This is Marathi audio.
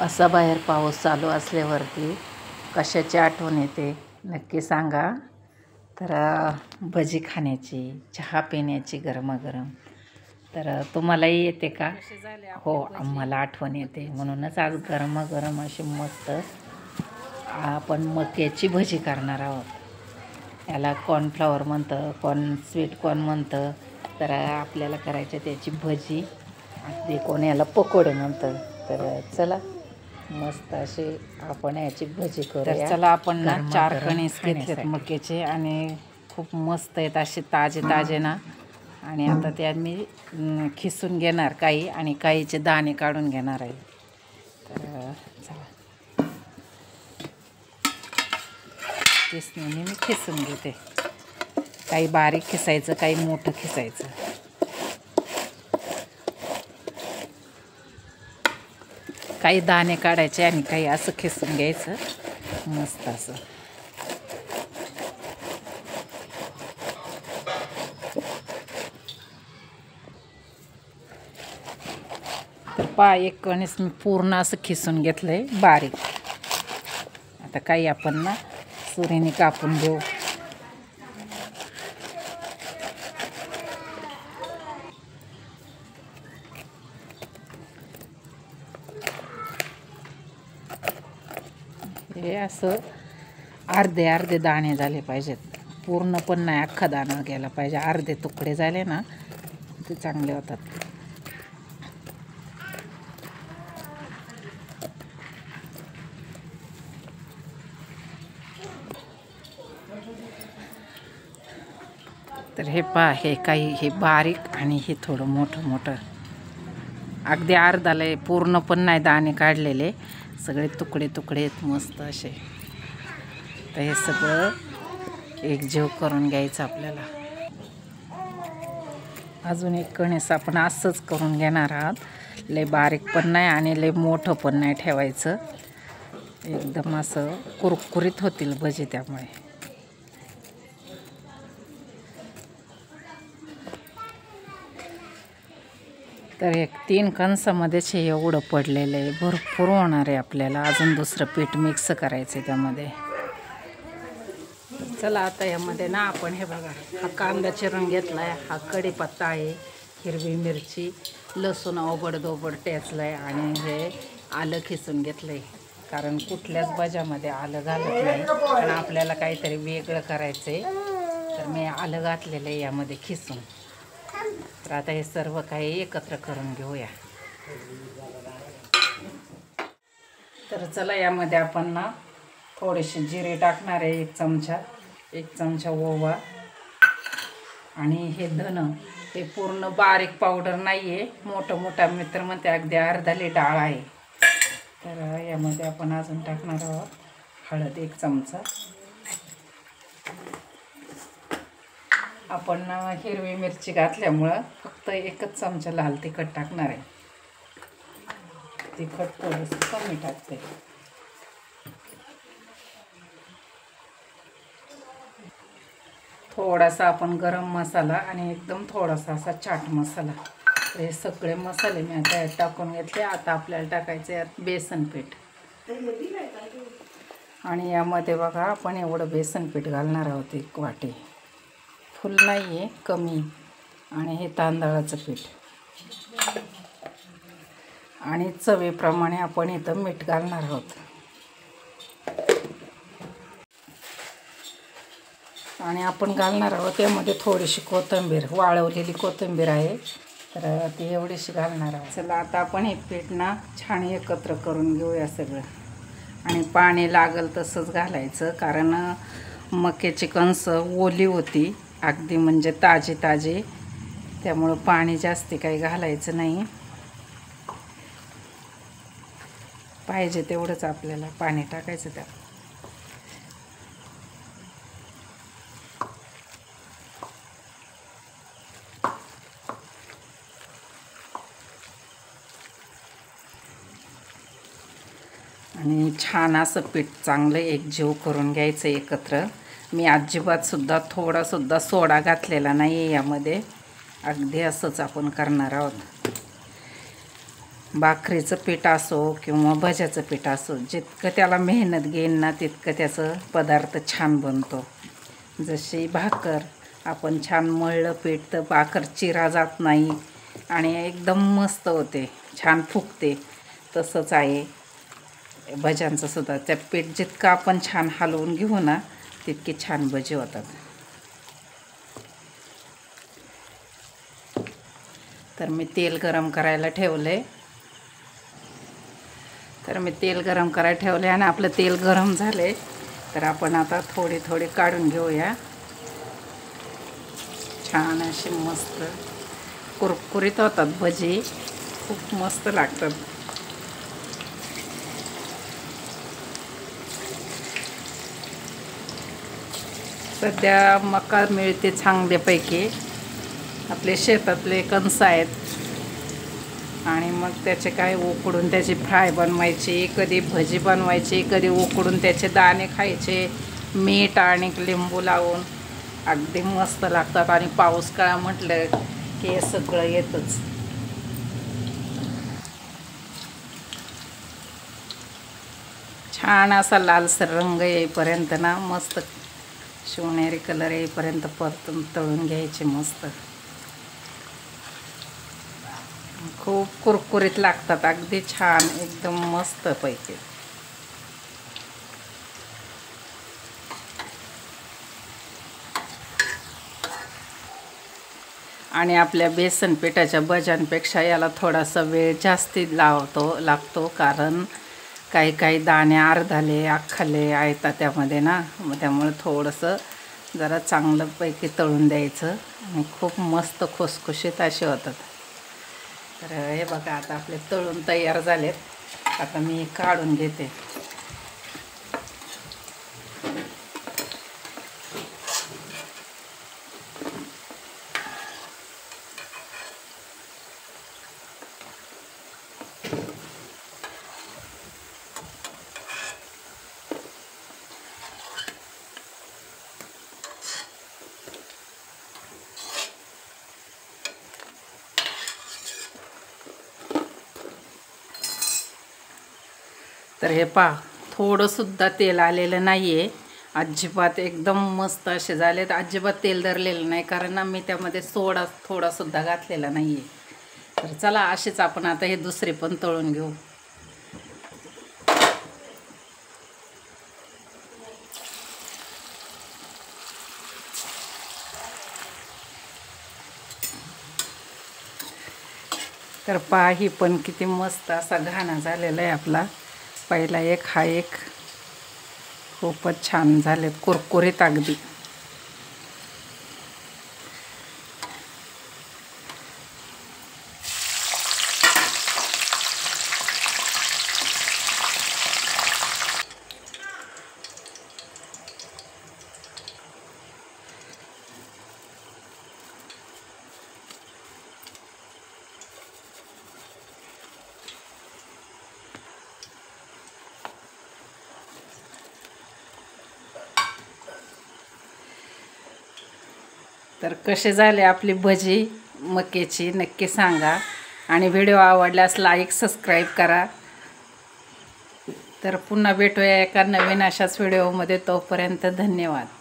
असा बाहेर पाऊस चालू असल्यावरती कशाची आठवण येते नक्की सांगा. तर भजी खाण्याची, चहा पिण्याची गरमागरम. तर तुम्हालाही येते का? हो, आम्हाला आठवण येते. म्हणूनच आज गरमागरम अशी मस्त आपण मक्याची भजी करणार आहोत. याला कॉर्नफ्लॉवर म्हणतं, स्वीट कॉर्न म्हणतं. तर आपल्याला करायचं त्याची भजी. ते कोण याला पकोडे म्हणतं. तर चला मस्त असे आपण याची भजी करूया. चला आपण ना 4 कणीस घेतलेत मक्याचे आणि खूप मस्त आहेत असे ताजे ना. आणि आता ते मी खिसून घेणार काही आणि काहीचे दाणे काढून घेणार आहे. तर चला किसणीने मी खिसून घेते. काही बारीक खिसायचं, काही मोठं खिसायचं. काही दाणे काढायचे आणि काही असं खिसून घ्यायचं मस्त असं. तर पहा, एक कणीस मी पूर्ण असं खिसून घेतलंय बारीक. आता काही आपण ना सुरीने कापून घेऊ. हे असं अर्धे दाणे झाले पाहिजेत. पूर्ण पण नाही, अख्खा दाणा गेला पाहिजे. अर्धे तुकडे झाले ना ते चांगले होतात. तर हे पहा, हे काही हे बारीक आणि हे थोडं मोठं. अगदी अर्धाला पूर्ण पण नाही दाणे काढलेले, सगळे तुकडे आहेत मस्त असे. तर हे सगळं एकजीव करून घ्यायचं आपल्याला. अजून एक कणीस आपण असंच करून घेणार आहोत. लय बारीक पण नाही आणि लय मोठं पण नाही ठेवायचं. एकदम असं कुरकुरीत होतील भजी त्यामुळे. तर एक 3 कणसामध्येच हे एवढं पडलेलं आहे. भरपूर होणार आहे आपल्याला. अजून दुसरं पीठ मिक्स करायचं आहे त्यामध्ये. चला आता यामध्ये ना आपण हे बघा, हा कांदा चिरून घेतला आहे, हा कढीपत्ता आहे, हिरवी मिरची, लसूण ओबड टेचलं आहे आणि हे आलं खिसून घेतलं आहे. कारण कुठल्याच भाज्यामध्ये आलं घालत नाही, पण आपल्याला काहीतरी वेगळं करायचं आहे. तर मी आलं घातलेलं आहे यामध्ये खिसून. तर आता हे सर्व काही एकत्र करून घेऊया. तर चला यामध्ये आपण ना थोडेसे जिरे टाकणार आहे, 1 चमचा ओवा. आणि हे धन, हे पूर्ण बारीक पावडर नाही आहे, मोठा मित्र म्हणते अगदी अर्धाली डाळ आहे. तर यामध्ये आपण अजून टाकणार आहोत हळद 1 चमचा. आपण हिरवी मिरची घातल्यामुळं फक्त 1च चमचा लाल तिखट टाकणार आहे. तिखट थोडंसं कमी टाकते. थोडासा आपण गरम मसाला आणि एकदम थोडासा असा चाट मसाला. हे सगळे मसाले मी आता टाकून घेतले. आता आपल्याला टाकायचं यात बेसन पीठ. आणि यामध्ये बघा आपण एवढं बेसन पीठ घालणार आहोत, 1 वाटी. फुल नाही आहे, कमी. आणि हे तांदळाचं पीठ. आणि चवीप्रमाणे आपण इथं मीठ घालणार आहोत. आणि आपण घालणार आहोत त्यामध्ये थोडीशी कोथिंबीर, वाळवलेली कोथिंबीर आहे. तर ती एवढीशी घालणार आहोत. चला आता आपण हे पीठ ना छान एकत्र करून घेऊया सगळं. आणि पाणी लागल तसंच घालायचं, कारण मक्याची कणस ओली होती अगदी, म्हणजे ताजे. त्यामुळं पाणी जास्ती काही घालायचं नाही. पाहिजे तेवढंच आपल्याला पाणी टाकायचं त्यात. आणि छान असं पीठ चांगलं एकजीव करून घ्यायचं एकत्र. मी अजिबात थोडासुद्धा सोडा घातलेला नाही आहे यामध्ये. अगदी असंच आपण करणार आहोत. भाकरीचं पीठ असो किंवा भज्याचं पीठ असो, जितकं त्याला मेहनत घेईन ना तितकं त्याचं पदार्थ छान बनतो. जशी भाकर आपण छान मळलं पीठ तर भाकर चिरा जात नाही आणि एकदम मस्त होते, छान फुगते. तसंच आहे भज्यांचं सुद्धा. त्या पीठ जितकं आपण छान हलवून घेऊ ना तितके छान भजी होतात. तर मी तेल गरम करायला ठेवले. आणि आपलं तेल गरम झाले तर आपण आता थोडी काढून घेऊया. छान अशी मस्त कुरकुरीत होतात भजी, खूप मस्त लागतात. सध्या मका मिळते चांगल्यापैकी. आपले शेतातले कणस आहेत आणि मग त्याचे काय उकडून त्याची फ्राय बनवायची, कधी भजी बनवायची, कधी उकडून त्याचे दाणे खायचे, मीठ आणि लिंबू लावून. अगदी मस्त लागतात. आणि पाऊस काळ म्हटलं की हे सगळं येतच. छान असा लालसर रंग येईपर्यंत ना मस्त सोनेरी कलर येईपर्यंत परतून तळून घ्यायचे मस्त. खूप कुरकुरीत लागतात, अगदी छान, एकदम मस्त पैकी. आणि आपल्या बेसन पिठाच्या भज्यांपेक्षा याला थोडासा वेळ जास्ती लागतो कारण काही दाणे अर्धाले अख्खाले आहेत त्यामध्ये ना, मग त्यामुळे थोडंसं जरा चांगलंपैकी तळून द्यायचं आणि खूप मस्त खुसखुशीत असे होतात. तर हे बघा आता आपले तळून तयार झालेत. आता मी काढून घेते. तर हे पहा, थोडंसुद्धा तेल आलेलं नाही आहे अजिबात. एकदम मस्त असे झालेत. अजिबात तेल धरलेलं नाही कारण ना मी त्यामध्ये सोडा थोडासुद्धा घातलेला नाही आहे. तर चला असेच आपण आता हे दुसरे पण तळून घेऊ. तर पहा, ही पण किती मस्त असा घाणा झालेला आहे आपला. पहिला एक, हा एक. खूपच छान झालेत, कुरकुरीत अगदी. तर कसे झाले आपली भजी मक्याची नक्की सांगा. आणि व्हिडिओ आवडल्यास लाईक सबस्क्राईब करा. तर पुन्हा भेटूया एका नवीन अशाच व्हिडिओमध्ये. तोपर्यंत धन्यवाद.